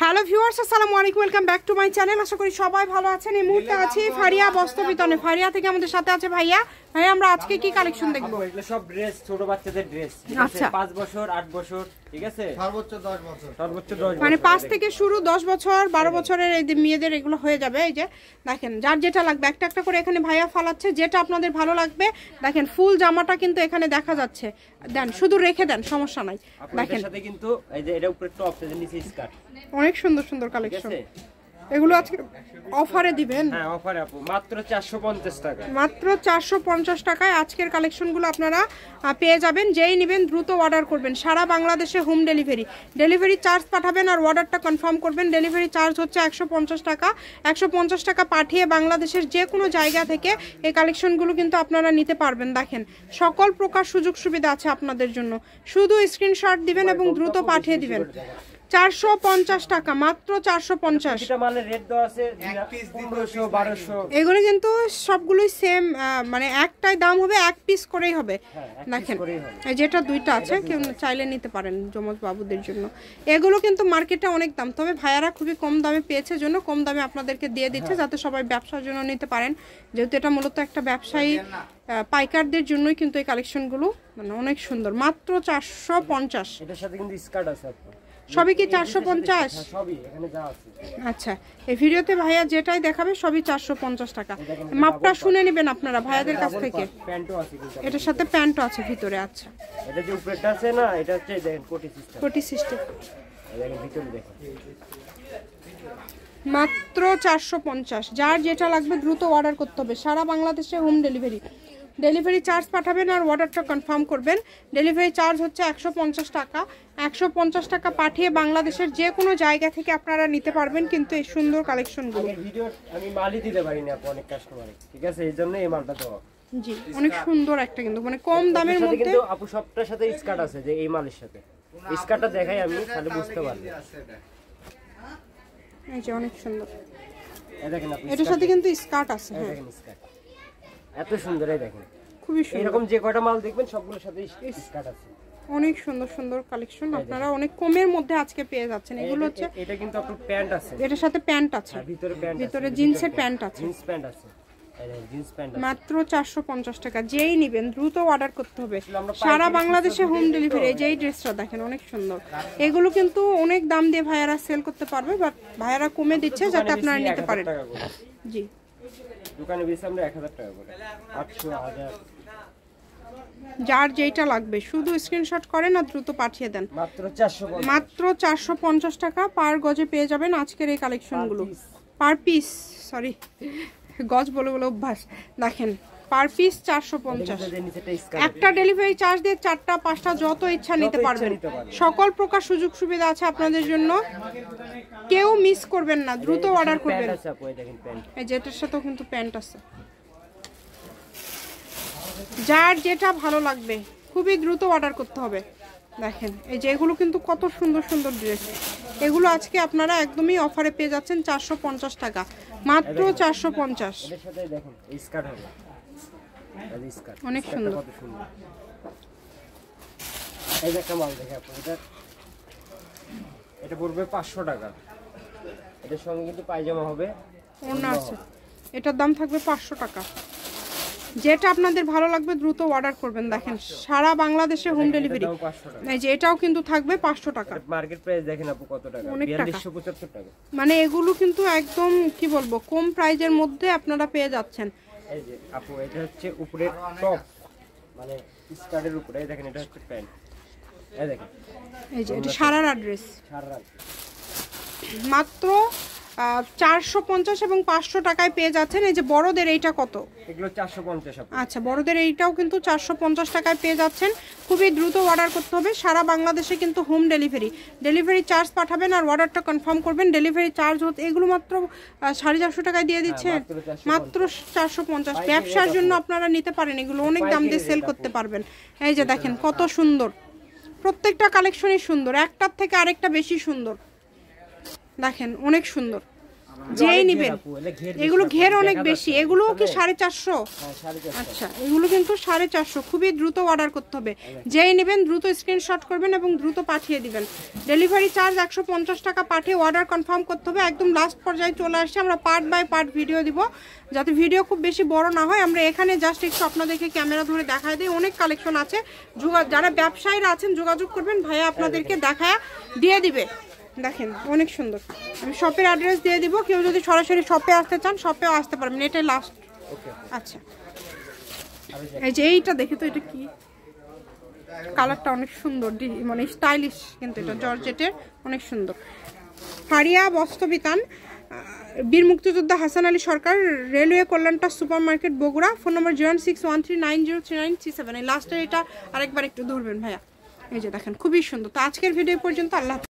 Hello viewers, আসসালামু আলাইকুম, welcome back to my channel. আশা করি সবাই ভালো আছেন। এই মুহূর্তে আছি ফারিয়া বস্ত্রবিতানে। ফারিয়া থেকে আমাদের সাথে আছে ভাইয়া। ভাইয়া, আমরা আজকে কি কালেকশন দেখবো? এগুলো সব ড্রেস, ছোট বাচ্চাদের ড্রেস। আচ্ছা, 5 বছর 8 বছর, ঠিক আছে, সর্বোচ্চ 10 বছর, সর্বোচ্চ 10 বছর, মানে 5 থেকে শুরু, 10 বছর 12 বছরের এই মেয়েদের এগুলো হয়ে যাবে। এই যে দেখেন, যার যেটা লাগবে একটা একটা করে এখানে ভাইয়া ফালাচ্ছে, যেটা আপনাদের ভালো লাগবে। দেখেন ফুল জামাটা কিন্তু এখানে দেখা যাচ্ছে, দেন শুধু রেখে দেন, সমস্যা নাই। দেখেন সাথে কিন্তু এই যে এটা উপরে টপ, এর নিচে স্কার্ট, অনেক সুন্দর সুন্দর কালেকশন। এগুলো আজকে অফারে দিবেন? হ্যাঁ, অফারে আপু, মাত্র 450 টাকা, মাত্র 450 টাকায় আজকের কালেকশনগুলো আপনারা পেয়ে যাবেন। যেই নেবেন দ্রুত অর্ডার করবেন। সারা বাংলাদেশে হোম ডেলিভারি, ডেলিভারি চার্জ পাঠাবেন আর অর্ডারটা কনফার্ম করবেন। ডেলিভারি চার্জ হচ্ছে 150 টাকা। 150 টাকা পাঠিয়ে বাংলাদেশের যে কোনো জায়গা থেকে এই কালেকশনগুলো কিন্তু আপনারা নিতে পারবেন। দেখেন সকল প্রকার সুযোগ সুবিধা আছে আপনাদের জন্য। শুধু স্ক্রিনশট দিবেন এবং দ্রুত পাঠিয়ে দিবেন। 450 টাকা, মাত্র 450। এগুলো কিন্তু সবগুলোই সেম, মানে একটাই দাম হবে, এক পিস করেই হবে। দেখেন যেটা দুইটা আছে, কেউ চাইলে নিতে পারেন যমজ বাবুদের জন্য। এগুলো কিন্তু মার্কেটে অনেক দাম, তবে ভাইয়ারা খুবই কম দামে পেয়েছে জন্য কম দামে আপনাদেরকে দিয়ে দিচ্ছে, যাতে সবাই ব্যবসার জন্য নিতে পারেন। যেহেতু এটা মূলত একটা ব্যবসায়ী পাইকারদের জন্যই কিন্তু এই কালেকশনগুলো মানে অনেক সুন্দর। মাত্র 450। এটার সাথে কিন্তু স্কার্ট আছে আপু। সবই কি 450? সবই এখানে যা আছে। আচ্ছা, এই ভিডিওতে ভাইয়া যেটাই দেখাবে সবই 450 টাকা। মাপটা শুনে নেবেন আপনারা ভাইয়াদের কাছ থেকে। প্যান্টও আছে কিন্তু, এটার সাথে প্যান্টও আছে ভিতরে। আচ্ছা, এটা যে উপরেটা আছে না, এটা হচ্ছে দেখেন কোটি সিস্টেম। দেখেন ভিতরে দেখেন, মাত্র 450। যার যেটা লাগবে দ্রুত অর্ডার করতে হবে। সারা বাংলাদেশে হোম ডেলিভারি, ডেলিভারি চার্জ পাঠাবেন আর অর্ডারটা কনফার্ম করবেন। ডেলিভারি চার্জ হচ্ছে 150 টাকা। 150 টাকা পাঠিয়ে বাংলাদেশের যে কোনো জায়গা থেকে আপনারা নিতে পারবেন কিন্তু এই সুন্দর কালেকশনগুলো। ভিডিও আমি মালই দিতে পারি না আপু অনেক কাস্টমারে, ঠিক আছে, এই জন্য এই মালটা দেওয়া। জি, অনেক সুন্দর একটা কিন্তু মানে কম দামের মধ্যে। কিন্তু আপু সবটার সাথে স্কার্ট আছে, যে এই মালের সাথে স্কার্টটা দেখাই আমি, তাহলে বুঝতে পারবেন। এই যে অনেক সুন্দর, এই দেখেন আপু, এটার সাথে কিন্তু স্কার্ট আছে। হ্যাঁ, দেখেন স্কার্ট এত সুন্দর, এই দেখেন খুবই সুন্দর। এরকম যে কয়টা মাল দেখবেন সবগুলোর সাথে স্কার্ট আছে। অনেক সুন্দর সুন্দর কালেকশন আপনারা অনেক কমের মধ্যে আজকে পেয়ে যাচ্ছেন। এগুলো হচ্ছে, এটা কিন্তু আপনার প্যান্ট আছে, এটার সাথে প্যান্ট আছে, ভিতরে জিন্সের প্যান্ট আছে, জিন্স প্যান্ট আছে, জিন্স প্যান্ট আছে। মাত্র 450 টাকা। যেই নেবেন দ্রুত অর্ডার করতে হবে। সারা বাংলাদেশে হোম ডেলিভারি। যেই ড্রেসটা দেখেন অনেক সুন্দর। এগুলো কিন্তু অনেক দাম দিয়ে ভাইয়ারা সেল করতে পারবে, বাট ভাইয়ারা কমে দিচ্ছে যাতে আপনারা নিতে পারেন। জি, দোকানে বেশি আমরা 1000 টাকা করে, 800 1000। যার যেটা লাগবে শুধু স্ক্রিনশট করেন আর দ্রুত পাঠিয়ে দেন। মাত্র 450 টাকা পার গজে পেয়ে যাবেন আজকের এই কালেকশনগুলো। পার পিস, সরি গজ বলে বলে অভ্যাস। দেখেন পার পিস 450। একটা ডেলিভারি চার্জ দিয়ে 4টা 5টা যত ইচ্ছা নিতে পারবেন। সকল প্রকার সুযোগ সুবিধা আছে আপনাদের জন্য, কেউ মিস করবেন না, দ্রুত অর্ডার করবেন। এই যেটার সাথেও কিন্তু প্যান্ট আছে। যার যেটা ভালো লাগবে খুবই দ্রুত অর্ডার করতে হবে। দেখেন এই যে এগুলো কিন্তু কত সুন্দর সুন্দর ড্রেস। এগুলো আজকে আপনারা একদমই অফারে পেয়ে যাচ্ছেন 450 টাকা, মাত্র 450। অনেক সুন্দর। এটা পড়বে 500 টাকা। এটার সঙ্গে কিন্তু পায়জামা হবে, ওড়না আছে। এটার দাম থাকবে 500 টাকা। যেটা আপনাদের ভালো লাগবে দ্রুত অর্ডার করবেন। দেখেন সারা বাংলাদেশে হোম ডেলিভারি। এই যে এটাও কিন্তু থাকবে 500 টাকা। মার্কেট প্রাইস দেখেন আপু কত টাকা, 4275 টাকা। মানে এগুলো কিন্তু একদম কি বলবো কম প্রাইজের মধ্যে আপনারা পেয়ে যাচ্ছেন। এই যে আপু এটা হচ্ছে উপরে টপ, মানে স্কার্টের উপরে, দেখেন এটা হচ্ছে প্যান্ট। এই দেখেন এই যে এটা সারারা ড্রেস, সারারা মাত্র 450 এবং 500 টাকায় পেয়ে যাচ্ছেন। এই যে বড়দের এইটা কত? এগুলো 450। আচ্ছা, বড়দের এইটাও কিন্তু 450 টাকায় পেয়ে যাচ্ছেন। খুবই দ্রুত অর্ডার করতে হবে। সারা বাংলাদেশে কিন্তু হোম ডেলিভারি, ডেলিভারি চার্জ পাঠাবেন আর অর্ডারটা কনফার্ম করবেন। ডেলিভারি চার্জ হচ্ছে এগুলো মাত্র 450 টাকায় দিয়ে দিচ্ছে, মাত্র 450। ব্যবসার জন্য আপনারা নিতে পারেন, এগুলো অনেক দাম দিয়ে সেল করতে পারবেন। এই যে দেখেন কত সুন্দর, প্রত্যেকটা কালেকশনই সুন্দর, একটার থেকে আরেকটা বেশি সুন্দর। দেখেন অনেক সুন্দর। যেই নেবেন। এগুলো ঘের অনেক বেশি, এগুলো কি 450? আচ্ছা, এগুলো কিন্তু 450। খুবই দ্রুত অর্ডার করতে হবে, যেই নেবেন দ্রুত স্ক্রিনশট করবেন এবং দ্রুত পাঠিয়ে দিবেন। ডেলিভারি চার্জ 150 টাকা, পাঠিয়ে অর্ডার কনফার্ম করতে হবে। একদম লাস্ট পর্যায়ে চলে আসছে, আমরা পার্ট বাই পার্ট ভিডিও দিব, যাতে ভিডিও খুব বেশি বড় না হয়। আমরা এখানে জাস্ট একটু আপনাদেরকে ক্যামেরা ধরে দেখায় দিই, অনেক কালেকশন আছে। যারা ব্যবসায়ীরা আছেন যোগাযোগ করবেন, ভাইয়া আপনাদেরকে দেখায় দিয়ে দিবে। দেখেন অনেক সুন্দর। আমি শপের অ্যাড্রেস দিয়ে দিব, কেউ যদি সরাসরি শপে আসতে চান শপেও আসতে পারবেন। এটাই লাস্ট। আচ্ছা, এই যে এইটা দেখে তো, এটা কি কালারটা অনেক সুন্দর, মানে স্টাইলিশ, কিন্তু এটা জর্জেটের, অনেক সুন্দর। ফারিয়া বস্ত্রবিতান, বীর মুক্তিযোদ্ধা হাসান আলী সরকার, রেলওয়ে কল্যাণটা super market, Bogura. Phone number 0613903937। এই লাস্টের এটা আরেকবার একটু ধরবেন ভাইয়া। এই যে দেখেন খুবই সুন্দর। তো আজকের ভিডিও পর্যন্ত, আল্লাহ।